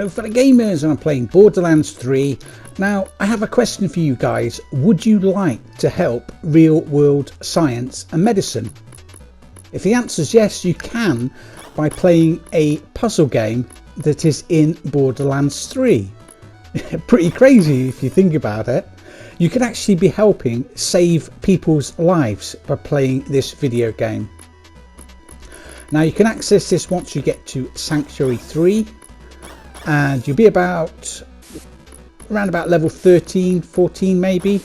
Hello fellow gamers, and I'm playing Borderlands 3. Now I have a question for you guys. Would you like to help real world science and medicine? If the answer is yes, you can by playing a puzzle game that is in Borderlands 3. Pretty crazy if you think about it. You could actually be helping save people's lives by playing this video game. Now you can access this once you get to Sanctuary 3, and you'll be around about level 13, 14 maybe,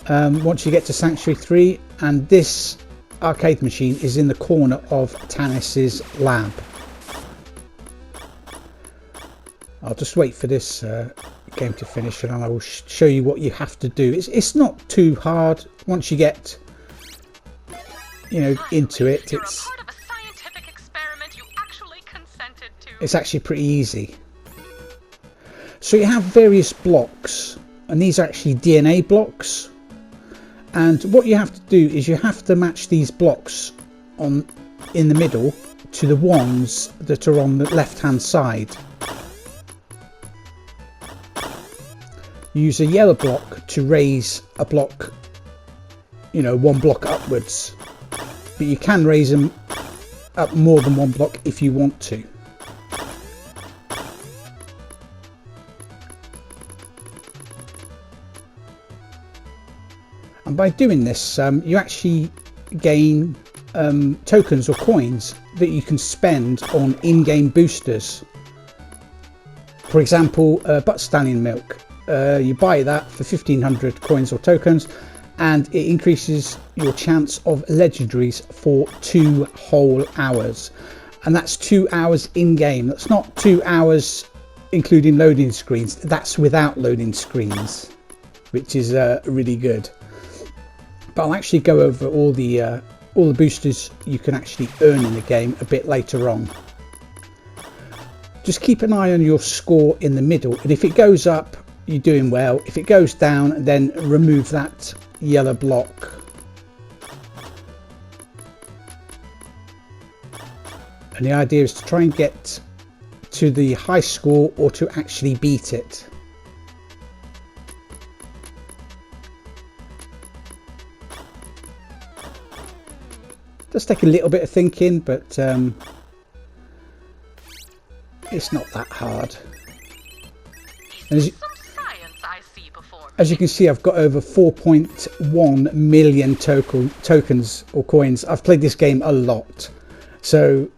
once you get to Sanctuary 3, and this arcade machine is in the corner of Tannis's lab. I'll just wait for this game to finish and I will show you what you have to do. It's not too hard once you get into it. It's actually pretty easy. So you have various blocks, and these are actually DNA blocks, and what you have to do is you have to match these blocks in the middle to the ones that are on the left hand side. You use a yellow block to raise a block, one block upwards, but you can raise them up more than one block if you want to. And by doing this, you actually gain tokens or coins that you can spend on in-game boosters. For example, butt stallion milk. You buy that for 1500 coins or tokens, and it increases your chance of legendaries for 2 whole hours. And that's 2 hours in-game. That's not 2 hours including loading screens. That's without loading screens, which is really good. But I'll actually go over all the boosters you can actually earn in the game a bit later on. Just keep an eye on your score in the middle, and if it goes up, you're doing well. If it goes down, then remove that yellow block. And the idea is to try and get to the high score or to actually beat it. Does take a little bit of thinking, but it's not that hard. And as you can see, I've got over 4.1 million tokens or coins. I've played this game a lot, so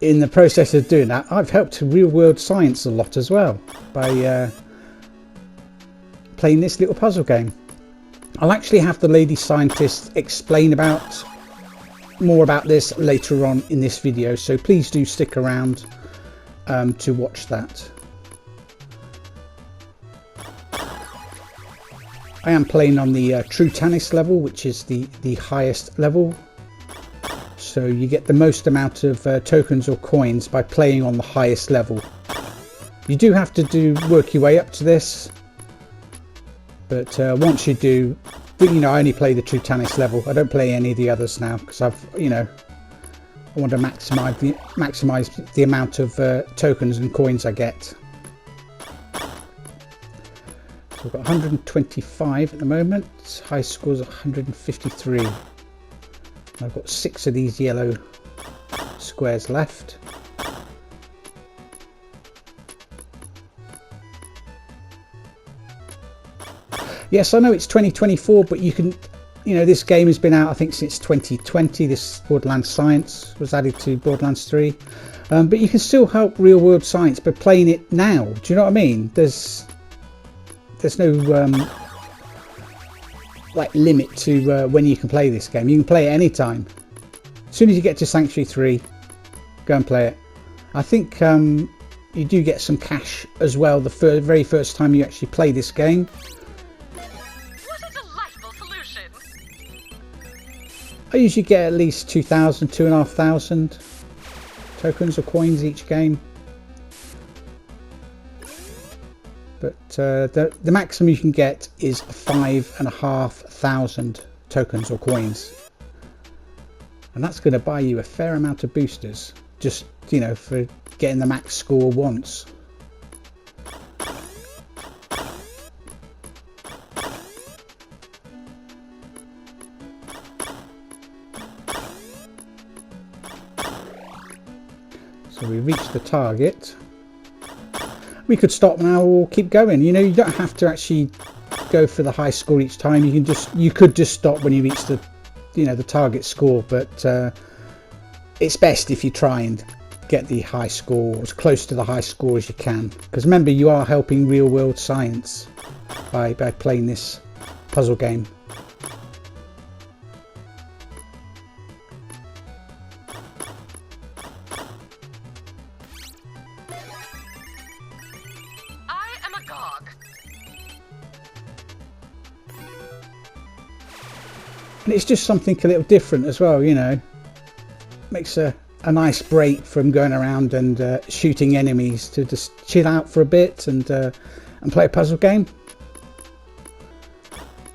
in the process of doing that, I've helped real world science a lot as well by playing this little puzzle game. I'll actually have the lady scientist explain more about this later on in this video, so please do stick around to watch that. I am playing on the True Tannis level, which is the highest level, so you get the most amount of tokens or coins by playing on the highest level. You do have to work your way up to this, but once you do, I only play the True Tannis level. I don't play any of the others now because I want to maximize the amount of tokens and coins I get. So I've got 125 at the moment. High score's 153. I've got 6 of these yellow squares left. Yes, I know it's 2024, but you can, this game has been out, I think, since 2020. This Borderlands Science was added to Borderlands 3. But you can still help real world science by playing it now. Do you know what I mean? There's no limit to when you can play this game. You can play it anytime. As soon as you get to Sanctuary 3, go and play it. I think you do get some cash as well the very first time you actually play this game. I usually get at least 2,000, 2,500 tokens or coins each game. But the maximum you can get is 5,500 tokens or coins. And that's going to buy you a fair amount of boosters, just, for getting the max score once. So we reached the target. We could stop now or keep going. You know, you don't have to actually go for the high score each time. You could just stop when you reach the, you know, the target score, but it's best if you try and get the high score, as close to the high score as you can, because remember, you are helping real world science by playing this puzzle game. I am a Gog. And it's just something a little different as well, you know. Makes a nice break from going around and shooting enemies, to just chill out for a bit and play a puzzle game.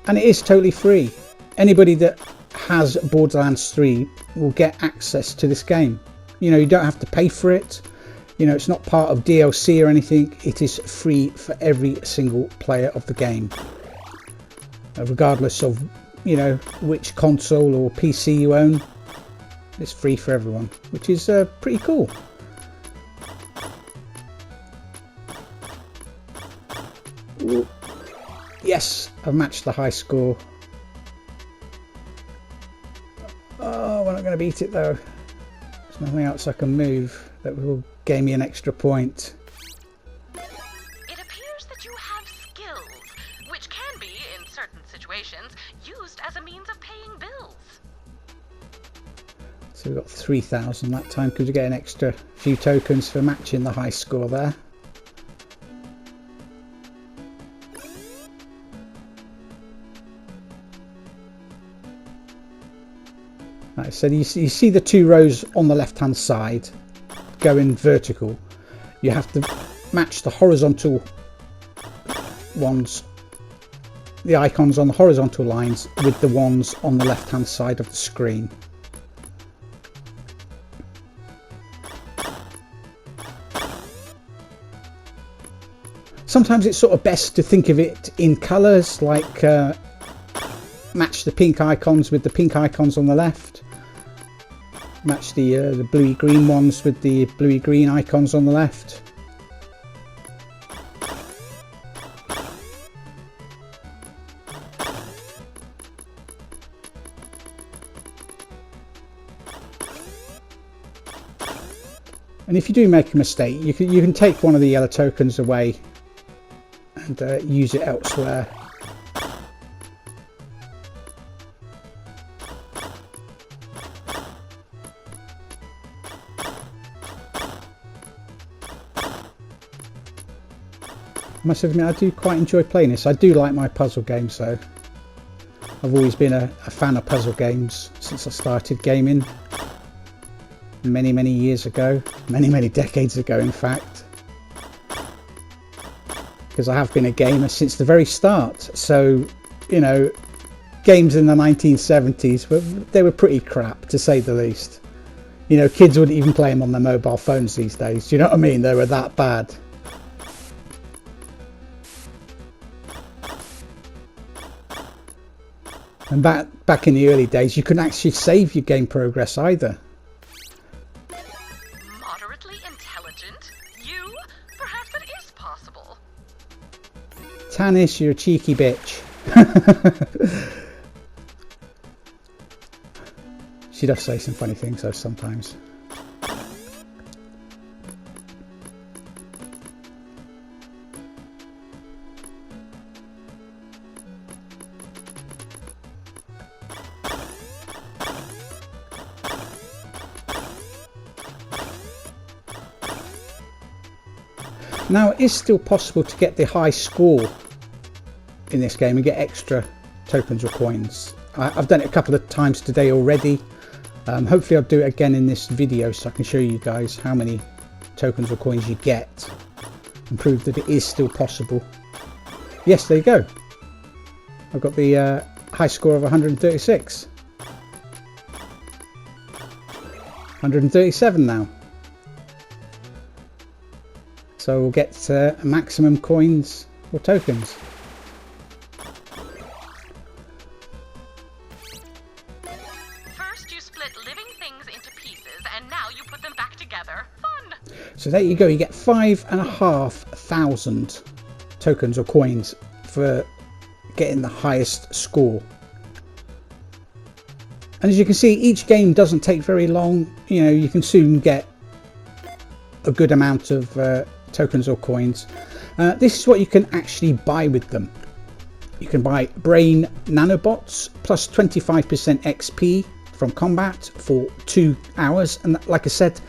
And it is totally free. Anybody that has Borderlands 3 will get access to this game. You know, you don't have to pay for it. You know, it's not part of DLC or anything. It is free for every single player of the game, regardless of, you know, which console or PC you own. It's free for everyone, which is pretty cool. Ooh. Yes, I've matched the high score. Oh, we're not going to beat it though. There's nothing else I can move that will gain me an extra point. It appears that you have skills, which can be, in certain situations, used as a means of paying bills. So we got 3,000 that time. Could we get an extra few tokens for matching the high score there? Right, so you see the two rows on the left hand side going vertical. You have to match the horizontal ones, the icons on the horizontal lines, with the ones on the left hand side of the screen. Sometimes it's sort of best to think of it in colours, like match the pink icons with the pink icons on the left, match the bluey green ones with the bluey green icons on the left. And if you do make a mistake, you can take one of the yellow tokens away and use it elsewhere. I must admit, I do quite enjoy playing this. I do like my puzzle games though. I've always been a fan of puzzle games since I started gaming many years ago, many decades ago in fact, because I have been a gamer since the very start. So, you know, games in the 1970s they were pretty crap, to say the least. You know, kids wouldn't even play them on their mobile phones these days. Do you know what I mean? They were that bad. And back in the early days, you couldn't actually save your game progress either. Moderately intelligent? You? Perhaps it is possible. Tanis, you're a cheeky bitch. She does say some funny things though sometimes. Now, it is still possible to get the high score in this game and get extra tokens or coins. I've done it a couple of times today already. Hopefully I'll do it again in this video so I can show you guys how many tokens or coins you get and prove that it is still possible. Yes, there you go. I've got the high score of 136. 137 now. So we'll get maximum coins or tokens. First you split living things into pieces and now you put them back together. Fun! So there you go, you get 5,500 tokens or coins for getting the highest score. And as you can see, each game doesn't take very long. You know, you can soon get a good amount of tokens or coins. This is what you can actually buy with them. You can buy brain nanobots plus 25% XP from combat for 2 hours, and like I said,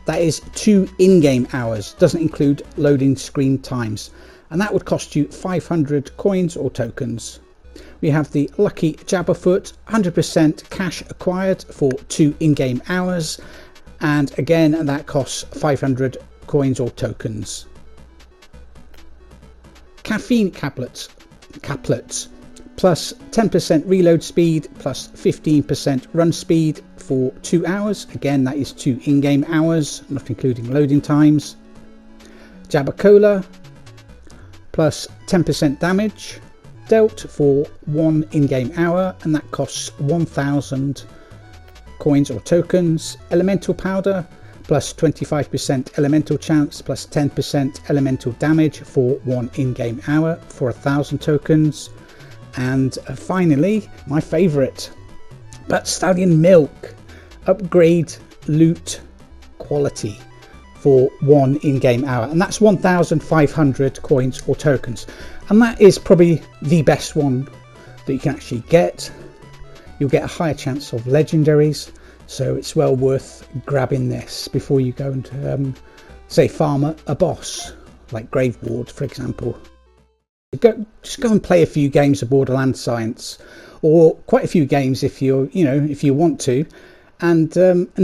that is 2 in-game hours, doesn't include loading screen times, and that would cost you 500 coins or tokens. We have the lucky Jabberfoot, 100% cash acquired for 2 in-game hours, and again that costs 500 coins or tokens. Caffeine caplets plus 10% reload speed plus 15% run speed for 2 hours. Again, that is 2 in-game hours, not including loading times. Jabba Cola plus 10% damage dealt for 1 in-game hour, and that costs 1,000 coins or tokens. Elemental Powder plus 25% elemental chance plus 10% elemental damage for 1 in-game hour for 1,000 tokens. And finally, my favourite, But Stallion Milk, upgrade loot quality for 1 in-game hour, and that's 1,500 coins or tokens, and that is probably the best one that you can actually get. You'll get a higher chance of legendaries, so it's well worth grabbing this before you go and say farm a boss like Grave Ward, for example. Just go and play a few games of Borderlands Science, or quite a few games if if you want to, and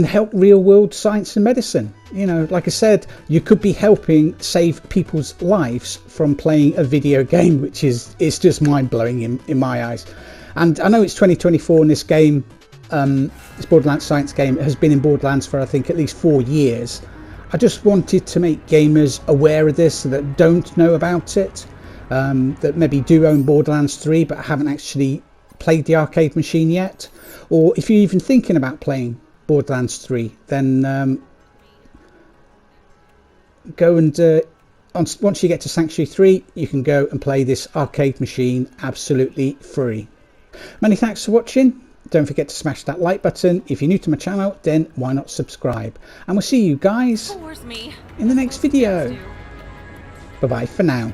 help real world science and medicine. Like I said, you could be helping save people's lives from playing a video game, which it's just mind blowing in my eyes. And I know it's 2024 and this game, this Borderlands Science game, has been in Borderlands for I think at least 4 years. I just wanted to make gamers aware of this that don't know about it, that maybe do own Borderlands 3 but haven't actually played the arcade machine yet, or if you're even thinking about playing Borderlands 3, then go and once you get to Sanctuary 3, you can go and play this arcade machine absolutely free. Many thanks for watching. Don't forget to smash that like button. If you're new to my channel, then why not subscribe, and we'll see you guys in the next video. Bye bye for now.